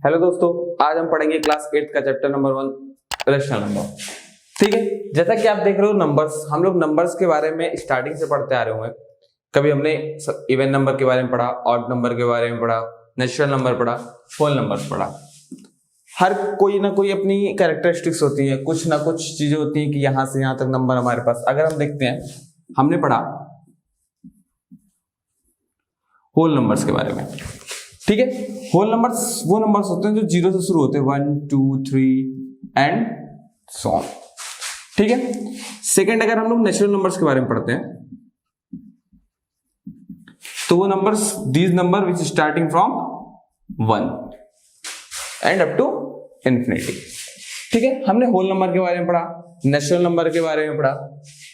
Hello दोस्तों, आज हम पढ़ेंगे क्लास 8 का चैप्टर नंबर 1 रेशनल नंबर। ठीक है, जैसा कि आप देख रहे हो नंबर्स, हम लोग नंबर्स के बारे में स्टार्टिंग से पढ़ते आ रहे होंगे। कभी हमने इवन नंबर के बारे में पढ़ा, ऑड नंबर के बारे में पढ़ा, नेचुरल नंबर पढ़ा, होल नंबर पढ़ा। हर कोई ना कोई अपनी कैरेक्टरिस्टिक्स होती है, कुछ ना कुछ चीजें होती हैं कि यहां से यहां तक नंबर हमारे पास। अगर हम देखते हैं, हमने पढ़ा होल नंबर्स के बारे में। ठीक है, होल नंबर्स वो नंबर्स होते हैं जो जीरो से शुरू होते हैं, 1 2 3 एंड सो ऑन। ठीक है, सेकंड अगर हम लोग नेचुरल नंबर्स के बारे में पढ़ते हैं तो वो numbers, these number which starting from 1 and up to infinity. ठीक है, हमने होल नंबर के बारे में पढ़ा, नेचुरल नंबर के बारे में पढ़ा,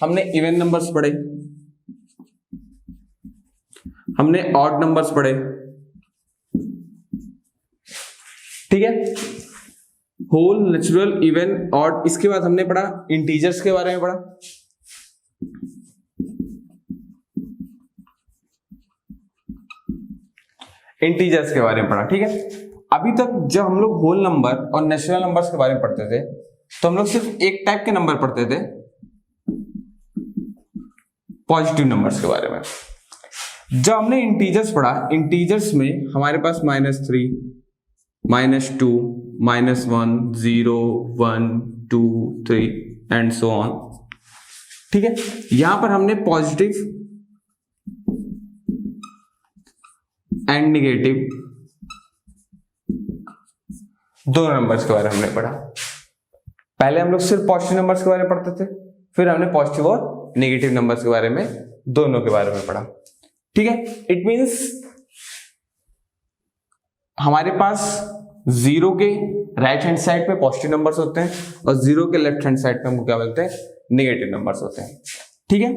हमने इवन नंबर्स पढ़े, हमने ऑड नंबर्स पढ़े। ठीक है, होल, नेचुरल, इवन, ऑड। इसके बाद हमने पढ़ा इंटीजर्स के बारे में पढ़ा। इंटीजर्स के बारे में पढ़ा। ठीक है, अभी तक जब हम लोग होल नंबर और नेचुरल नंबर्स के बारे में पढ़ते थे तो हम लोग सिर्फ एक टाइप के नंबर पढ़ते थे, पॉजिटिव नंबर्स के बारे में। जब हमने इंटीजर्स पढ़ा, इंटीजर्स में हमारे पास -3, -2, -1, 0, 1, 2, 3 एंड सो ऑन। ठीक है, यहां पर हमने पॉजिटिव एंड नेगेटिव दोनों नंबर्स के बारे में हमने पढ़ा। पहले हम लोग सिर्फ पॉजिटिव नंबर्स के बारे में पढ़ते थे, फिर हमने पॉजिटिव और नेगेटिव नंबर्स के बारे में, दोनों के बारे में पढ़ा। ठीक है, इट मींस हमारे पास जीरो के राइट हैंड साइड पे पॉजिटिव नंबर्स होते हैं और जीरो के लेफ्ट हैंड साइड पे हमको क्या बोलते हैं, नेगेटिव नंबर्स होते हैं। ठीक है,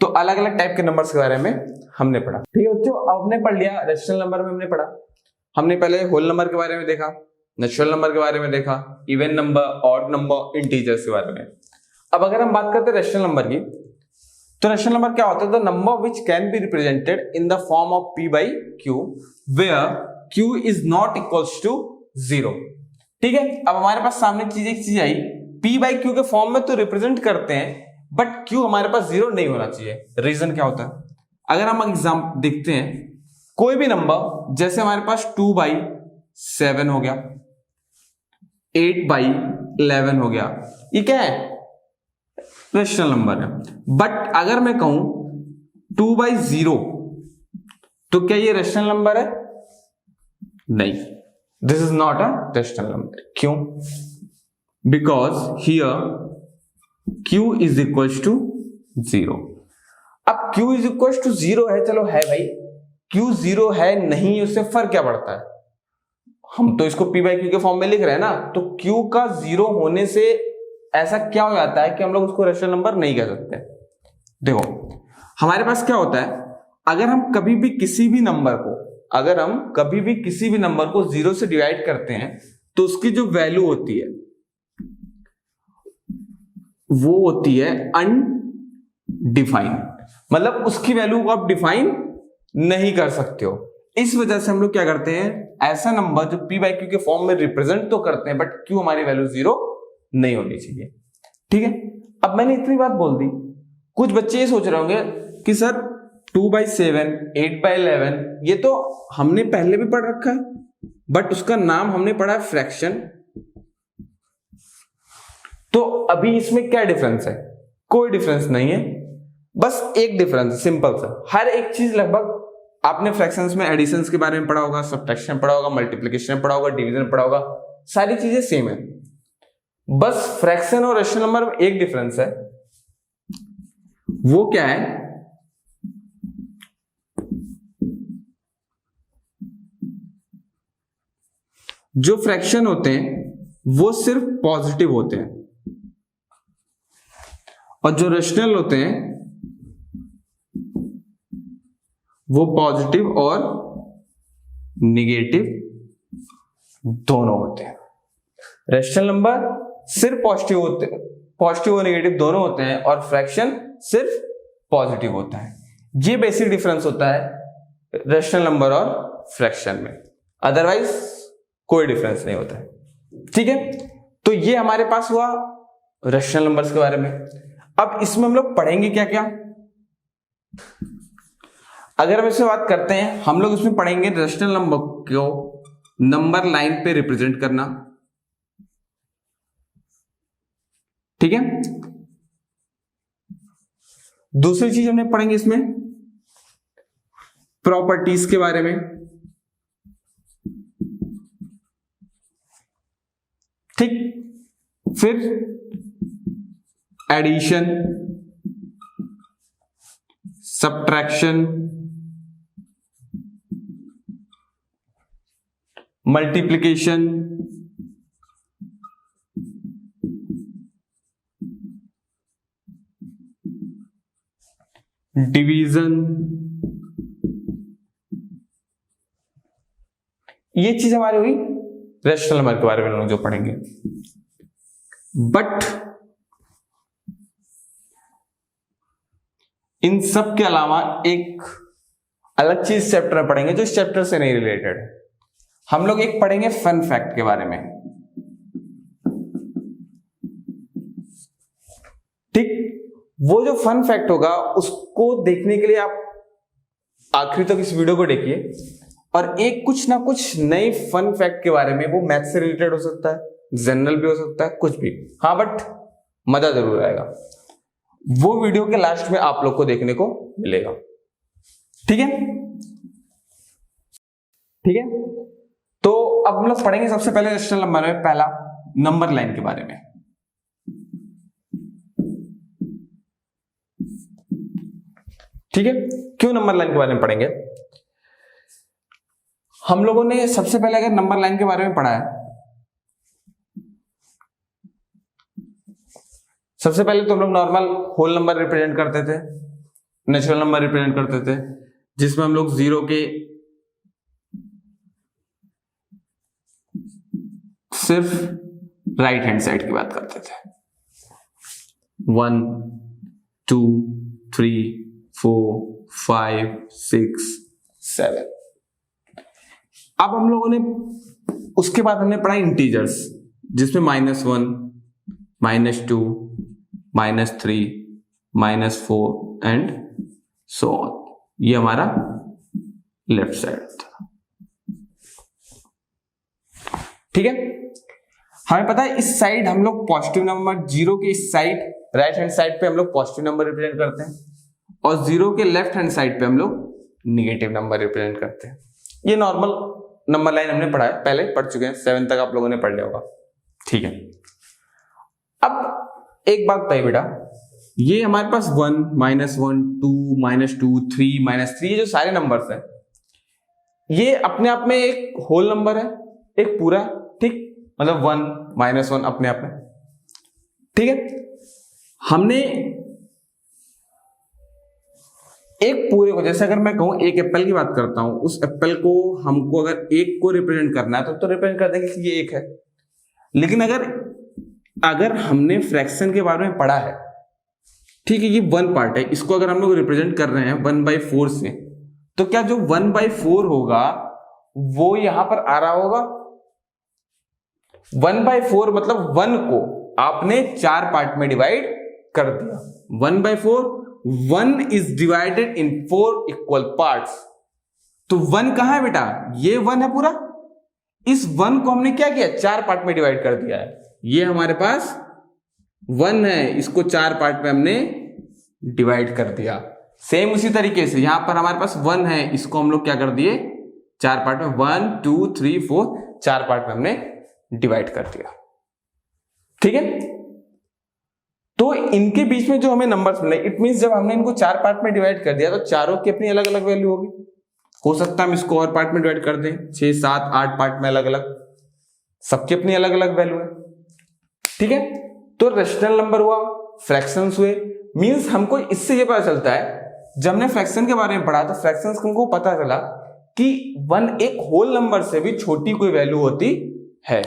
तो अलग अलग टाइप के नंबर्स के बारे में हमने पढ़ा। ठीक है बच्चों, अब हमने पढ़ लिया रेशनल नंबर में हमने पढ़ा। हमने पहले होल नंबर के बारे में देखा, नेचुरल नंबर के बारे में देखा, even number, odd number, integers के बारे में। अब अगर हम बात करते हैं रेशनल नंबर की, तो रेशनल नंबर क्या होता है? The number which can be represented in the form of p by q where q is not equals to 0। ठीक है, अब हमारे पास सामने एक चीज आई, p by q के फॉर्म में तो रिप्रेजेंट करते हैं, बट q हमारे पास 0 नहीं होना चाहिए। रीजन क्या होता है? अगर हम एग्जाम देखते हैं, कोई भी नंबर, जैसे हमारे पास 2/7 हो गया, 8/11 हो गया, ये क्या है? रेशनल नंबर है। बट अगर मैं कहूं 2/0, तो क्या ये रेशनल नंबर है? नहीं, this is not a rational number. क्यों? Because here q is equal to 0। अब q इज इक्वल टू 0 है, चलो है भाई, q 0 है नहीं, उससे फर्क क्या पड़ता है? हम तो इसको p by q के फॉर्म में लिख रहे हैं ना, तो q का 0 होने से ऐसा क्या हो जाता है कि हम लोग उसको रेशनल नंबर नहीं कह सकते? देखो, हमारे पास क्या होता है, अगर हम कभी भी किसी भी नंबर को 0 से डिवाइड करते हैं तो उसकी जो वैल्यू होती है वो होती है अनडिफाइंड, मतलब उसकी वैल्यू को आप डिफाइन नहीं कर सकते हो। इस वजह से हम लोग क्या करते हैं, ऐसा नंबर जो p by q के फॉर्म में रिप्रेजेंट तो करते हैं, बट q हमारी वैल्यू 0 नहीं होनी चाहिए। ठीक है, अब मैंने इतनी बात बोल दी, कुछ बच्चे ये सोच रहे होंगे कि सर 2/7, 8/11 ये तो हमने पहले भी पढ़ रखा है, बट उसका नाम हमने पढ़ा है फ्रैक्शन। तो अभी इसमें क्या डिफरेंस है? कोई डिफरेंस नहीं है, बस एक डिफरेंस है, सिंपल सा। हर एक चीज लगभग आपने फ्रैक्शंस में एडिशंस के बारे में पढ़ा होगा, सब्ट्रैक्शन पढ़ा होगा, मल्टीप्लिकेशन पढ़ा होगा, डिवीजन पढ़ा होगा, सारी चीजें सेम है। बस फ्रैक्शन और रेशनल नंबर में एक डिफरेंस है, वो क्या है? जो फ्रैक्शन होते हैं वो सिर्फ पॉजिटिव होते हैं, और जो रेशनल होते हैं वो पॉजिटिव और निगेटिव दोनों होते हैं। रेशनल नंबर सिर्फ पॉजिटिव होते हैं, पॉजिटिव और नेगेटिव दोनों होते हैं, और फ्रैक्शन सिर्फ पॉजिटिव होता है। ये बेसिक डिफरेंस होता है रेशनल नंबर और फ्रैक्शन में। अदरवाइज कोई डिफरेंस नहीं होता है। ठीक है, तो ये हमारे पास हुआ रेशनल नंबर्स के बारे में। अब इसमें हम लोग पढ़ेंगे क्या क्या। अगर हम इसमें बात करते हैं, हम लोग इसमें पढ़ेंगे रेशनल नंबर को नंबर लाइन पे रिप्रेजेंट करना। ठीक है, दूसरी चीज हमने पढ़ेंगे इसमें प्रॉपर्टीज के बारे में। ठीक, फिर एडिशन, सब्ट्रैक्शन, मल्टीप्लिकेशन, डिवीजन, ये चीज हमारी हुई रेशनल नंबर के बारे में हम लोग जो पढ़ेंगे। बट इन सब के अलावा एक अलग चीज चैप्टर में पढ़ेंगे जो इस चैप्टर से नहीं रिलेटेड है। हम लोग एक पढ़ेंगे फन फैक्ट के बारे में। ठीक, वो जो फन फैक्ट होगा उसको देखने के लिए आप आखिरी तक इस वीडियो को देखिए, और एक कुछ ना कुछ नए फन फैक्ट के बारे में, वो मैथ से रिलेटेड हो सकता है, जनरल भी हो सकता है, कुछ भी, हाँ बट मजा जरूर आएगा। वो वीडियो के लास्ट में आप लोग को देखने को मिलेगा। ठीक है, ठीक है, तो अब हम लोग पढ़ेंगे सबसे पहले रेशनल नंबर में पहला नंबर लाइन के बारे में। ठीक है, क्यों नंबर लाइन के बारे में पढ़ेंगे? हम लोगों ने सबसे पहले अगर नंबर लाइन के बारे में पढ़ा है, सबसे पहले तो हम लोग नॉर्मल होल नंबर रिप्रेजेंट करते थे, नेचुरल नंबर रिप्रेजेंट करते थे, जिसमें हम लोग जीरो के सिर्फ राइट हैंड साइड की बात करते थे। 1 2 3 4 5 6 7। अब हम लोगों ने उसके बाद हमने पढ़ा इंटीजर्स, जिसमें -1 -2 -3 -4 एंड सो ऑन। ये हमारा लेफ्ट साइड था। ठीक है, हमें पता है इस साइड हम लोग पॉजिटिव नंबर, जीरो के इस साइड राइट हैंड साइड पे हम लोग पॉजिटिव नंबर रिप्रेजेंट करते हैं, और जीरो के लेफ्ट हैंड साइड पे हम लोग निगेटिव नंबर रिप्रेजेंट करते हैं। ये नॉर्मल नंबर लाइन हमने पढ़ा है, पहले पढ़ चुके हैं, 7 तक आप लोगों ने पढ़ लिया होगा। ठीक है, अब एक बात बताइए बेटा, ये हमारे पास 1 -1 2 -2 3 -3 ये जो सारे नंबर्स हैं, ये अपने आप में एक होल नंबर है, एक पूरा। ठीक, मतलब 1 -1 अपने आप में। ठीक है, हमने एक पूरे को, जैसे अगर मैं कहूं एक एप्पल की बात करता हूं, उस एप्पल को हमको अगर एक को रिप्रेजेंट करना है तो रिप्रेजेंट कर देंगे कि ये एक है। लेकिन अगर हमने फ्रैक्शन के बारे में पढ़ा है, ठीक है, ये 1 पार्ट है, इसको अगर हम लोग रिप्रेजेंट कर रहे हैं 1/4 से, तो क्या जो 1/4 होगा वो यहां पर आ रहा होगा? 1/4 मतलब 1 को आपने 4 पार्ट में डिवाइड कर दिया। 1/4, 1 is divided in 4 equal parts. तो 1 कहां है बेटा? ये 1 है पूरा। इस 1 को हमने क्या किया? 4 पार्ट में डिवाइड कर दिया है। ये हमारे पास 1 है, इसको 4 पार्ट में हमने डिवाइड कर दिया। सेम उसी तरीके से यहां पर हमारे पास 1 है, इसको हम लोग क्या कर दिए? 4 पार्ट में, 1 2 3 4 4 पार्ट में हमने डिवाइड कर दिया। ठीक है, तो इनके बीच में जो हमें नंबर्स मिले, इट मींस जब हमने इनको 4 पार्ट में डिवाइड कर दिया तो चारों की अपनी अलग अलग वैल्यू होगी। हो सकता है हम इसको और पार्ट में डिवाइड कर दें, 6 7 8 पार्ट में अलग अलग, सबकी अपनी अलग अलग वैल्यू है। ठीक है, तो रेशनल नंबर हुआ, फ्रैक्शंस हुए, मींस हमको इससे ये पता चलता है, जब हमने फ्रैक्शन के बारे में पढ़ा तो फ्रैक्शंस हमको पता चला कि 1 एक होल नंबर से भी छोटी कोई वैल्यू होती है।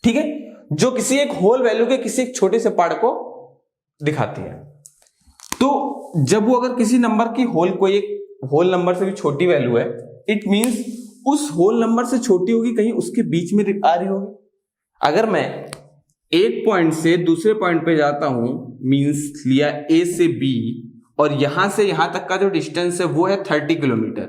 ठीक है, जो किसी एक होल वैल्यू के किसी एक छोटे से पार्ट को दिखाती है। तो जब वो अगर किसी नंबर की कोई एक होल नंबर से भी छोटी वैल्यू है, इट मींस उस होल नंबर से छोटी होगी, कहीं उसके बीच में आ रही होगी। अगर मैं एक पॉइंट से दूसरे पॉइंट पे जाता हूं, मींस लिया ए से बी, और यहां से यहां तक का जो डिस्टेंस है वो है 30 किलोमीटर,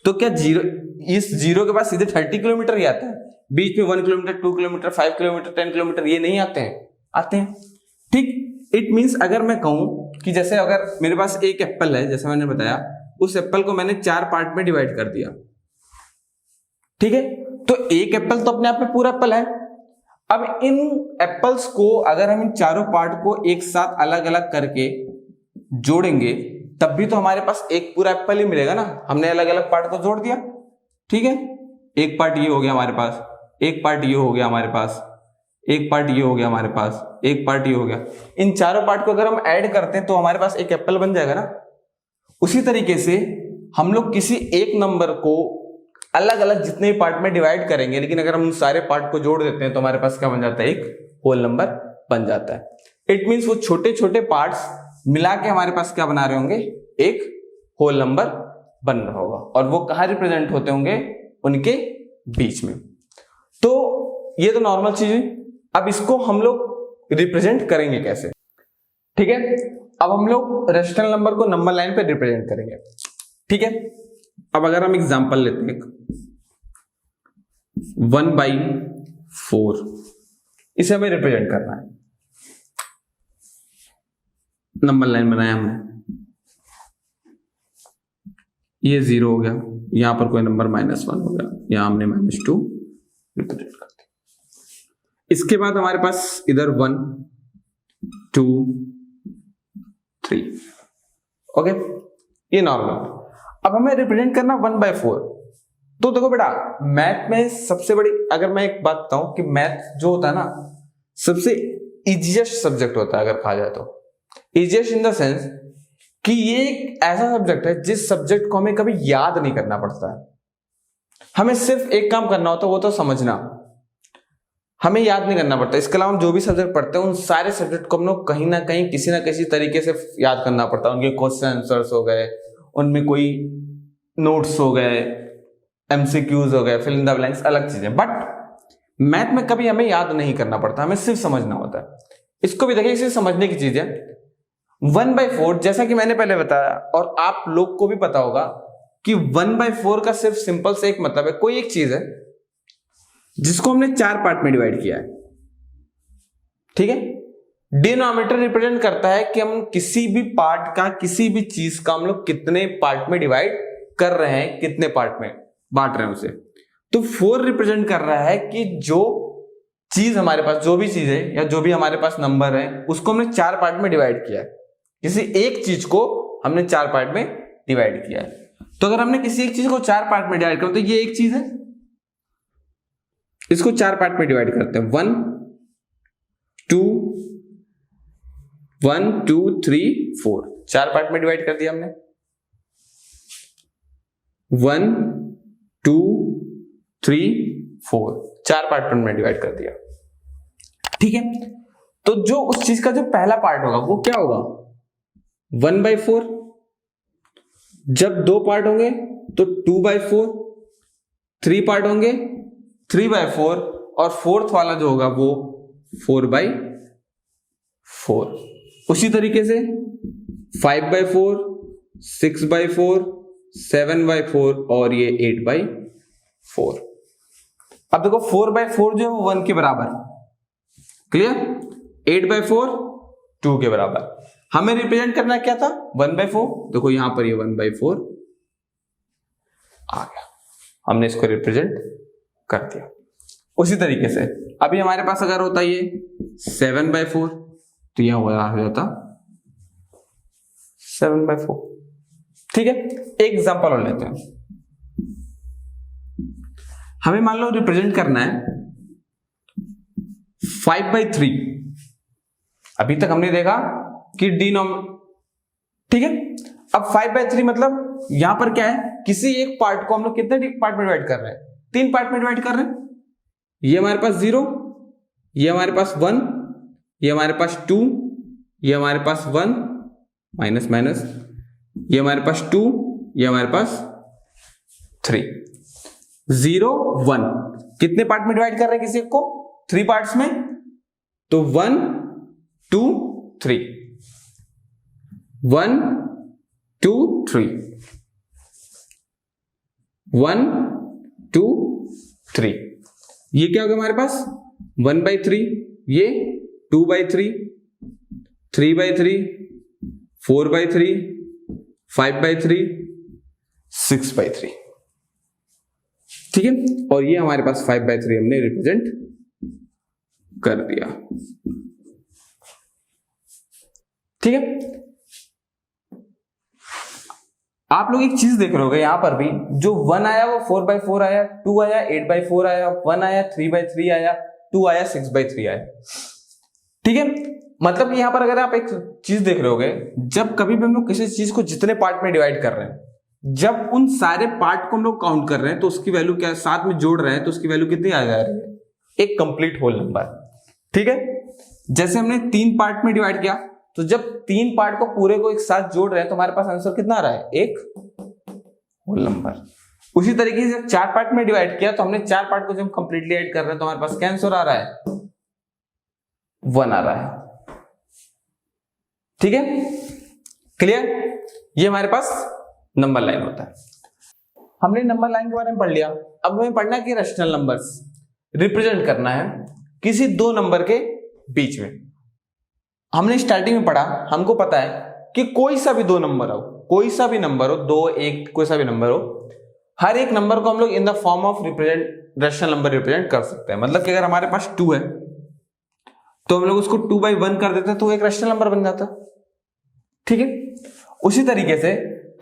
तो क्या जीरो, इस जीरो के पास सीधे 30 किलोमीटर ही आता है? बीच में 1 किलोमीटर, 2 किलोमीटर, 5 किलोमीटर, 10 किलोमीटर ये नहीं आते हैं? आते हैं। ठीक, इट मींस अगर मैं कहूं कि जैसे अगर मेरे पास एक एप्पल है, जैसे मैंने बताया, उस एप्पल को मैंने 4 पार्ट में डिवाइड कर दिया, ठीक है, तो एक एप्पल तो अपने आप में पूरा एप्पल है। अब इन एप्पल्स को अगर हम इन चारों पार्ट को एक साथ अलग अलग करके जोड़ेंगे तब भी तो हमारे पास एक पूरा एप्पल ही मिलेगा ना। हमने अलग अलग पार्ट को जोड़ दिया, ठीक है, एक पार्ट ये हो गया हमारे पास, एक पार्ट ये हो गया हमारे पास, एक पार्ट ये हो गया हमारे पास, एक पार्ट ये हो गया। इन चारों पार्ट को अगर हम ऐड करते हैं तो हमारे पास एक एप्पल बन जाएगा ना। उसी तरीके से हम लोग किसी एक नंबर को अलग अलग जितने पार्ट में डिवाइड करेंगे, लेकिन अगर हम उन सारे पार्ट को जोड़ देते हैं तो हमारे पास क्या बन जाता है? एक होल नंबर बन जाता है। इट मींस वो छोटे छोटे पार्ट्स मिला के हमारे पास क्या बना रहे होंगे? एक होल नंबर बन रहा होगा, और वो कहां रिप्रेजेंट होते होंगे? उनके बीच में। तो ये तो नॉर्मल चीज है। अब इसको हम लोग रिप्रेजेंट करेंगे कैसे? ठीक है, अब हम लोग रेशनल नंबर को नंबर लाइन पे रिप्रेजेंट करेंगे, ठीक है। अब अगर हम एग्जांपल लेते हैं 1/4, इसे हमें रिप्रेजेंट करना है। नंबर लाइन बनाया हमने, ये 0 हो गया, यहां पर कोई नंबर -1 हो गया, यहां हमने -2 रिप्रेजेंट कर दिया। इसके बाद हमारे पास इधर 1 2 3, ओके, ये नॉर्मल। अब हमें रिप्रेजेंट करना 1/4। तो देखो बेटा, मैथ में सबसे बड़ी, अगर मैं एक बात बताऊं कि मैथ जो होता है ना, सबसे इजीएस्ट सब्जेक्ट होता है अगर कहा जाए तो। इजीएस्ट इन द सेंस कि ये एक ऐसा सब्जेक्ट है जिस सब्जेक्ट को हमें कभी याद नहीं करना पड़ता है। हमें सिर्फ एक काम करना होता है, वो तो समझना, हमें याद नहीं करना पड़ता। इसके अलावा हम जो भी सब्जेक्ट पढ़ते हैं उन सारे सब्जेक्ट को हम लोग कहीं ना कहीं किसी ना किसी तरीके से याद करना पड़ता है। उनके क्वेश्चन आंसर्स हो गए, उनमें कोई नोट्स हो गए, एमसीक्यूज हो गए, फिल इन द ब्लैंक्स, अलग चीजें। बट मैथ में कभी हमें याद नहीं करना पड़ता, हमें सिर्फ समझना होता है। इसको भी देखिए, इसे समझने की चीज है। 1/4 जैसा कि मैंने पहले बताया और आप लोग को भी पता होगा कि 1/4 का सिर्फ सिंपल से एक मतलब है, कोई एक चीज है जिसको हमने 4 पार्ट में डिवाइड किया है, ठीक है। डिनोमिनेटर रिप्रेजेंट करता है कि हम किसी भी पार्ट का, किसी भी चीज का हम लोग कितने पार्ट में डिवाइड कर रहे हैं, कितने पार्ट में बांट रहे हैं उसे। तो 4 रिप्रेजेंट कर रहा है कि जो चीज हमारे पास, जो भी चीज है या जो भी हमारे पास नंबर है, उसको हमने 4 पार्ट में डिवाइड किया है। किसी एक चीज को हमने 4 पार्ट में डिवाइड किया है। तो अगर हमने किसी एक चीज को 4 पार्ट में डिवाइड किया तो ये एक चीज है, इसको 4 पार्ट में डिवाइड करते हैं। 1 2 3 4, 4 पार्ट में डिवाइड कर दिया हमने। 1 2 3 4, 4 पार्ट में डिवाइड कर दिया, ठीक है। तो जो उस चीज का जो पहला पार्ट होगा वो क्या होगा? 1/4। जब 2 पार्ट होंगे तो 2/4, 3 पार्ट होंगे 3/4, और 4th वाला जो होगा वो 4/4। उसी तरीके से 5/4, 6/4, 7/4 और ये 8/4। अब देखो 4/4 जो है वो 1 के बराबर, क्लियर। 8/4 2 के बराबर। हमें रिप्रेजेंट करना क्या था? 1/4। देखो यहां पर ये 1/4 आ गया, हमने इसको रिप्रेजेंट कर दिया। उसी तरीके से अभी हमारे पास अगर होता ये 7/4 तो यहां हो जाता 7/4, ठीक है। एक एग्जांपल और लेते हैं। हमें मान लो रिप्रेजेंट करना है 5/3। अभी तक हमने देखा कि ठीक है। अब 5/3 मतलब यहां पर क्या है? किसी एक पार्ट को हम लोग कितने पार्ट में डिवाइड कर रहे हैं? 3 पार्ट में डिवाइड कर रहे हैं। ये हमारे पास 0, ये हमारे पास 1, ये हमारे पास 2, ये हमारे पास 1 माइनस माइनस, ये हमारे पास 2, ये हमारे पास 3। 0 1 कितने पार्ट में डिवाइड कर रहे हैं किसी को? 3 पार्ट्स में, तो 1 2 3 1 2 3 1 2 3। ये क्या हो गया हमारे पास? 1/3, ये 2/3, 3/3, 4/3, 5/3, 6/3। ठीक है, और ये हमारे पास 5/3 हमने रिप्रेजेंट कर दिया। ठीक है, आप लोग एक चीज देख रहे होगे यहां पर भी, जो 1 आया वो 4/4 आया, 2 आया 8/4 आया, 1 आया 3/3 आया, 2 आया 6/3 आया। ठीक है, मतलब कि यहां पर अगर आप एक चीज देख रहे होगे, जब कभी भी हम लोग किसी चीज को जितने पार्ट में डिवाइड कर रहे हैं, जब उन सारे पार्ट को हम लोग काउंट कर रहे हैं तो उसकी वैल्यू क्या साथ में जोड़ रहे हैं तो उसकी वैल्यू कितनी आ जा रही है? एक कंप्लीट होल नंबर। ठीक है, जैसे हमने 3 पार्ट में डिवाइड किया, तो जब 3 पार्ट को पूरे को एक साथ जोड़ रहे हैं तो हमारे पास आंसर कितना आ रहा है? एक होल नंबर। उसी तरीके से 4 पार्ट में डिवाइड किया, तो हमने 4 पार्ट को जब कंप्लीटली ऐड कर रहे हैं तो हमारे पास क्या आंसर आ रहा है? 1 आ रहा है। ठीक है, क्लियर? ये हमारे पास नंबर लाइन होता है। हमने नंबर लाइन के बारे में पढ़ लिया। अब हमें पढ़ना है कि रैशनल नंबर्स रिप्रेजेंट करना है किसी 2 नंबर के बीच में। हमने स्टार्टिंग में पढ़ा, हमको पता है कि कोई सा भी 2 नंबर हो, कोई सा भी नंबर हो, 2 1 कोई सा भी नंबर हो, हर एक नंबर को हम लोग इन the form of rational number represent कर सकते हैं। मतलब कि अगर हमारे पास 2 है तो हम लोग उसको 2/1 कर देते हैं तो एक रैशनल नंबर बन जाता। ठीक है, उसी तरीके से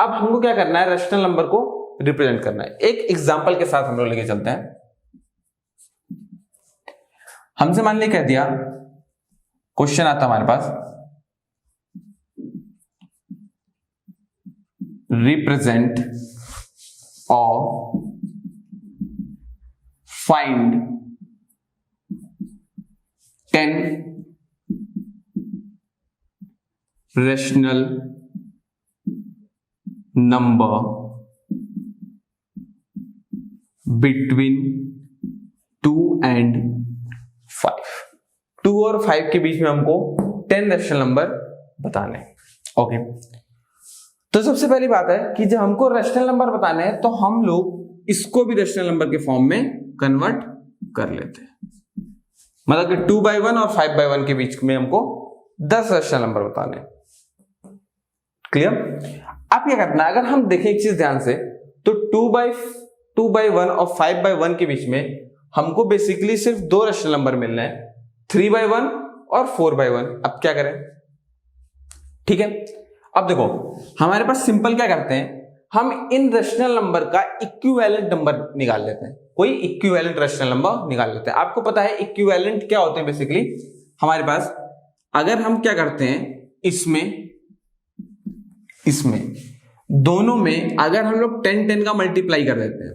अब हमको क्या करना है? रैशनल नंबर को रिप्रेजेंट करना है। एक एग्जांपल के साथ हम लोग लेके चलते हैं। हमसे मान लिया कह दिया, क्वेश्चन आता हमारे पास, रिप्रेजेंट और find 10 rational number between 2 and 5। 2 और 5 के बीच में हमको 10 रैशनल नंबर बताने हैं। ओके, तो सबसे पहली बात है कि जब हमको रैशनल नंबर बताने हैं तो हम लोग इसको भी रैशनल नंबर के फॉर्म में कन्वर्ट कर लेते हैं। मतलब कि 2/1 और 5/1 के बीच में हमको 10 रैशनल नंबर बताने हैं। क्लियर? अब क्या करना है, अगर हम देखें एक चीज ध्यान से, तो 2/1 और 5/1 के बीच में हमको बेसिकली सिर्फ 2 रैशनल नंबर मिलना है, 3/1 और 4/1। अब क्या करें? ठीक है, अब देखो हमारे पास सिंपल क्या करते हैं, हम इन रैशनल नंबर का इक्विवेलेंट नंबर निकाल लेते हैं। कोई इक्विवेलेंट रैशनल नंबर निकाल लेते हैं। आपको पता है इक्विवेलेंट क्या होते हैं? बेसिकली हमारे पास अगर हम क्या करते हैं, इसमें दोनों में अगर हम लोग 10 का मल्टीप्लाई कर देते हैं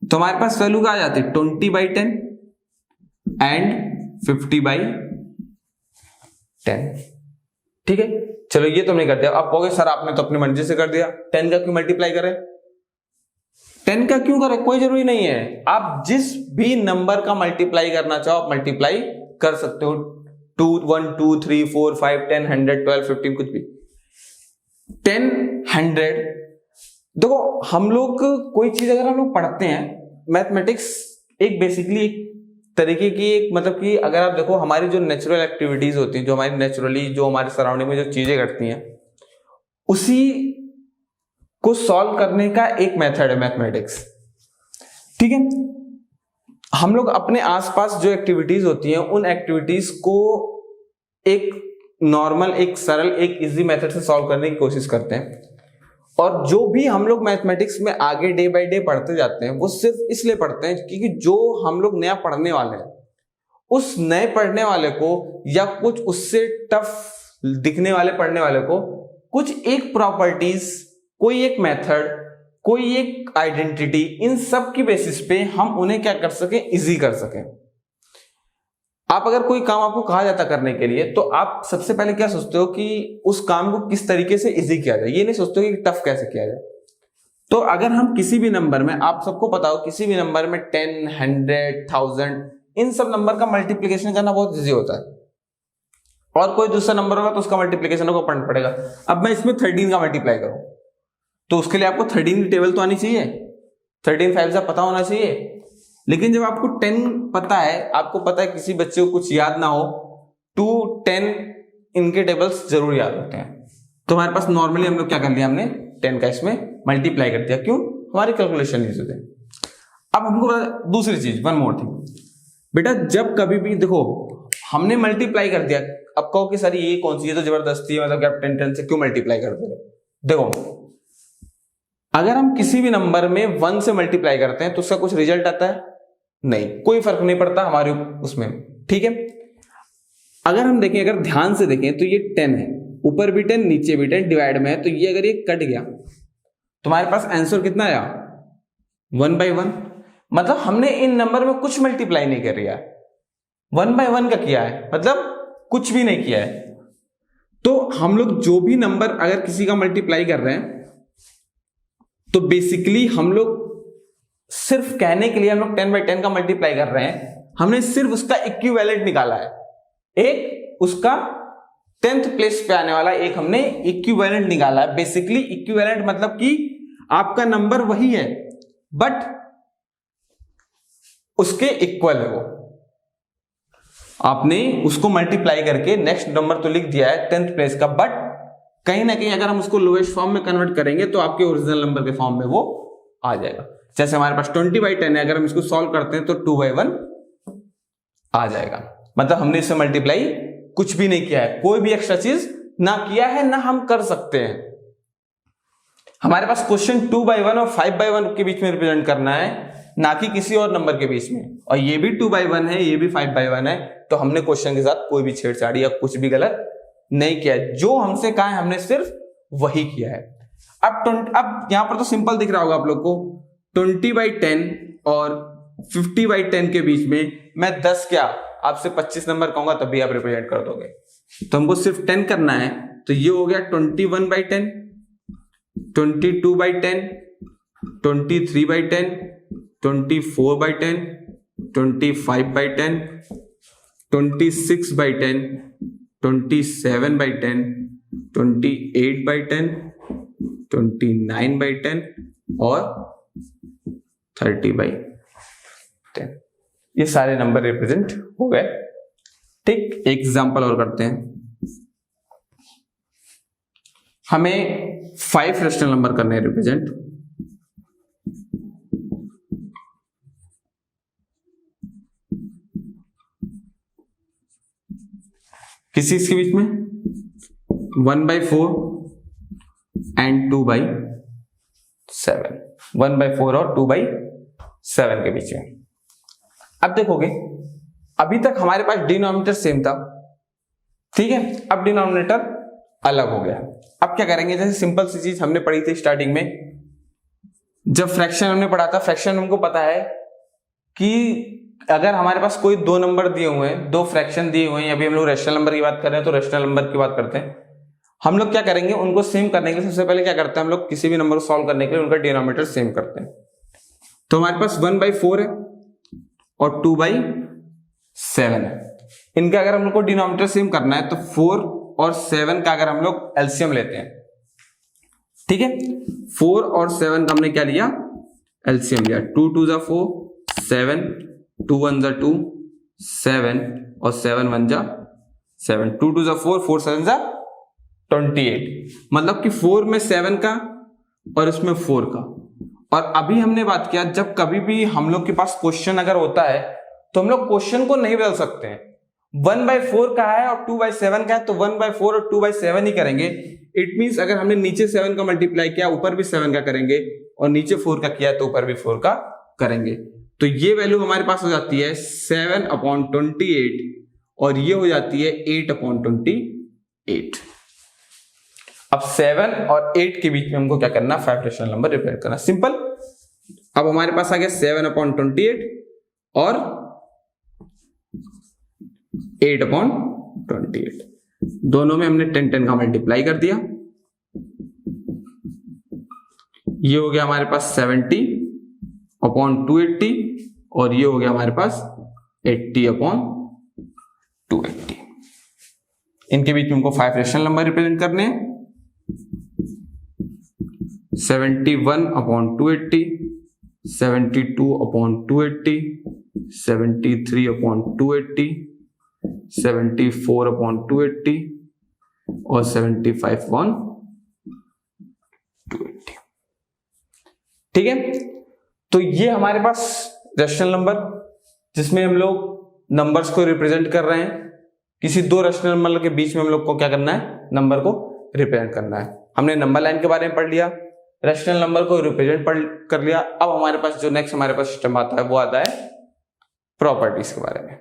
तो हमारे पास वैल्यू क्या आ जाती है? 20/10 एंड 50/10। ठीक है, चलो ये तो नहीं करते। आप कहोगे सर आपने तो अपनी मर्जी से कर दिया, 10 का क्यों मल्टीप्लाई करें? 10 का क्यों करें? कोई जरूरी नहीं है। आप जिस भी नंबर का मल्टीप्लाई करना चाहो आप मल्टीप्लाई कर सकते हो। 2 1 2 3 4 5 10 100 12 15 कुछ भी। 10 100 देखो, हम लोग कोई चीज अगर हम लोग पढ़ते हैं, मैथमेटिक्स एक बेसिकली एक तरीके की एक मतलब कि अगर आप देखो हमारी जो नेचुरल एक्टिविटीज होती हैं, जो हमारी नेचुरली जो हमारे सराउंडिंग में जो चीजें घटती हैं, उसी को सॉल्व करने का एक मेथड है मैथमेटिक्स। ठीक है, हम लोग अपने आसपास जो एक्टिविटीज होती हैं उन एक्टिविटीज को एक नॉर्मल, एक सरल, एक इजी मेथड से सॉल्व करने की कोशिश करते हैं। और जो भी हम लोग मैथमेटिक्स में आगे डे बाय डे पढ़ते जाते हैं वो सिर्फ इसलिए पढ़ते हैं क्योंकि जो हम लोग नया पढ़ने वाले हैं उस नए पढ़ने वाले को या कुछ उससे टफ दिखने वाले पढ़ने वाले को कुछ एक प्रॉपर्टीज, कोई एक मेथड, कोई एक आइडेंटिटी, इन सब की बेसिस पे हम उन्हें क्या कर सकें? इजी कर सकें। आप अगर कोई काम आपको कहा जाता करने के लिए तो आप सबसे पहले क्या सोचते हो कि उस काम को किस तरीके से इजी किया जाए, ये नहीं सोचते हो कि टफ कैसे किया जाए। तो अगर हम किसी भी नंबर में, आप सबको पता हो किसी भी नंबर में 10, 100, 1000 इन सब नंबर का मल्टीप्लिकेशन करना बहुत इजी होता है, और कोई दूसरा नंबर होगा तो उसका मल्टीप्लिकेशन को पढ़ना पड़ेगा। अब मैं इसमें 13 का मल्टीप्लाई करूं तो उसके लिए आपको 13 की टेबल तो आनी चाहिए, 13 5 पता होना चाहिए। लेकिन जब आपको 10 पता है, आपको पता है किसी बच्चे को कुछ याद ना हो, 2, 10 इनके टेबल्स जरूर याद होते हैं, तो हमारे पास नॉर्मली हम लोग क्या कर लिया, हमने 10 का इसमें मल्टीप्लाई कर दिया। क्यों? हमारी कैलकुलेशन ईजी है। अब हमको दूसरी चीज, वन मोर थिंग बेटा, जब कभी भी देखो हमने मल्टीप्लाई कर दिया, अब कहो कि सर ये कौन सी है, तो जबरदस्ती है, मतलब कि आप 10 से क्यों मल्टीप्लाई करते हो? देखो अगर हम किसी भी नंबर में 1 से मल्टीप्लाई करते हैं तो उसका कुछ रिजल्ट आता है? नहीं, कोई फर्क नहीं पड़ता हमारे उसमें, ठीक है। अगर हम देखें, अगर ध्यान से देखें तो ये 10 है, ऊपर भी 10 नीचे भी 10 डिवाइड में है, तो ये अगर ये कट गया तो हमारे पास आंसर कितना आया? 1/1। मतलब हमने इन नंबर में कुछ मल्टीप्लाई नहीं कर रहा, 1/1 का किया है, मतलब कुछ भी नहीं किया है। तो हम लोग जो भी नंबर अगर किसी का मल्टीप्लाई कर रहे हैं तो बेसिकली हम लोग सिर्फ कहने के लिए हम लोग 10/10 का मल्टीप्लाई कर रहे हैं, हमने सिर्फ उसका इक्विवेलेंट निकाला है, एक उसका 10th प्लेस पे आने वाला एक हमने इक्विवेलेंट निकाला है। बेसिकली इक्विवेलेंट मतलब कि आपका नंबर वही है बट उसके इक्वल है, वो आपने उसको मल्टीप्लाई करके नेक्स्ट नंबर तो लिख दिया है 10th प्लेस का, बट कहीं ना कहीं अगर हम उसको लोएस्ट फॉर्म में कन्वर्ट करेंगे तो आपके ओरिजिनल नंबर के फॉर्म में वो आ जाएगा। जैसे हमारे पास 20/10 है, अगर हम इसको सॉल्व करते हैं तो 2/1 आ जाएगा। मतलब हमने इससे मल्टीप्लाई कुछ भी नहीं किया है, कोई भी एक्स्ट्रा चीज ना किया है ना हम कर सकते हैं। हमारे पास क्वेश्चन 2/1 और 5/1 के बीच में रिप्रेजेंट करना है, ना कि किसी और नंबर के बीच में, और ये भी 2/1 है, ये भी 5/1 है, तो हमने क्वेश्चन के साथ कोई भी छेड़छाड़ी या कुछ भी गलत नहीं किया है। जो हमसे कहा है हमने सिर्फ वही किया है। अब यहां पर तो सिंपल दिख रहा होगा आप लोग को, 20/10 और 50/10 के बीच में मैं 10 क्या आपसे 25 नंबर कहूंगा तब भी आप रिप्रेजेंट कर दोगे। तो हमको सिर्फ 10 करना है, तो ये हो गया 21/10, 22/10, 23/10, 24/10, 25/10, 26/10, 27/10, 28/10, 29/10 और 30/10। ये सारे नंबर रिप्रेजेंट हो गए। ठीक, एग्जाम्पल और करते हैं। हमें 5 रेशनल नंबर करने हैं रिप्रेजेंट। किसी इसके बीच में 1/4 एंड 2/7, 1/4 और 2/7 के बीच में। अब देखोगे अभी तक हमारे पास डिनोमिनेटर सेम था, ठीक है, अब डिनोमिनेटर अलग हो गया। अब क्या करेंगे, जैसे सिंपल सी चीज हमने पढ़ी थी स्टार्टिंग में, जब फ्रैक्शन हमने पढ़ा था, फ्रैक्शन हमको पता है कि अगर हमारे पास कोई दो नंबर दिए हुए हैं, दो फ्रैक्शन दिए हुए हैं, अभी हम लोग रेशनल नंबर की बात कर रहे हैं तो रेशनल नंबर की बात करते हैं, हम लोग क्या करेंगे, उनको सेम करने के लिए सबसे पहले क्या करते हैं, हम लोग किसी भी नंबर को सॉल्व करने के लिए उनका डिनोमिनेटर सेम करते हैं। तो हमारे पास 1/4 है और 2/7 है। इनका अगर हम लोग को डिनोमिनेटर सेम करना है तो 4 और 7 का अगर हम लोग एलसीएम लेते हैं, ठीक है, 4 और 7 का हमने क्या लिया, एलसीएम लिया, 2 2 जा 4, 7, 2 1 जा 2, 7 और 7 1 जा 7, 2 2 जा 4, 4 7 जा 28। मतलब कि 4 में 7 का और इसमें 4 का। और अभी हमने बात किया, जब कभी भी हम लोग के पास क्वेश्चन अगर होता है तो हम लोग क्वेश्चन को नहीं बदल सकते हैं। 1/4 का है और 2/7 का है तो 1/4 और 2/7 ही करेंगे। इट मींस अगर हमने नीचे 7 का मल्टीप्लाई किया ऊपर भी 7 का करेंगे, और नीचे 4 का किया तो ऊपर भी 4 का करेंगे। तो ये वैल्यू हमारे पास हो जाती है 7/28 और ये हो जाती है 8/28। अब 7 और 8 के बीच में हमको क्या करना, 5 रेशनल नंबर रिप्रेजेंट करना, सिंपल। अब हमारे पास आ गया 7/28 और 8/28, दोनों में हमने 10 10 का मल्टीप्लाई कर दिया। ये हो गया हमारे पास 70/280 और ये हो गया हमारे पास 80/280। इनके बीच में हमको 5 रेशनल नंबर रिप्रेजेंट करने हैं। 71/280, 72/280, 73/280, 74/280 और 75/280। ठीक है, तो ये हमारे पास रेशनल नंबर जिसमें हम लोग नंबर्स को रिप्रेजेंट कर रहे हैं। किसी दो रेशनल नंबर के बीच में हम लोग को क्या करना है, नंबर को रिप्रेजेंट करना है। हमने नंबर लाइन के बारे में पढ़ लिया, रेशनल नंबर को रिप्रेजेंट कर लिया। अब हमारे पास जो नेक्स्ट हमारे पास सिस्टम आता है वो आता है प्रॉपर्टीज के बारे में।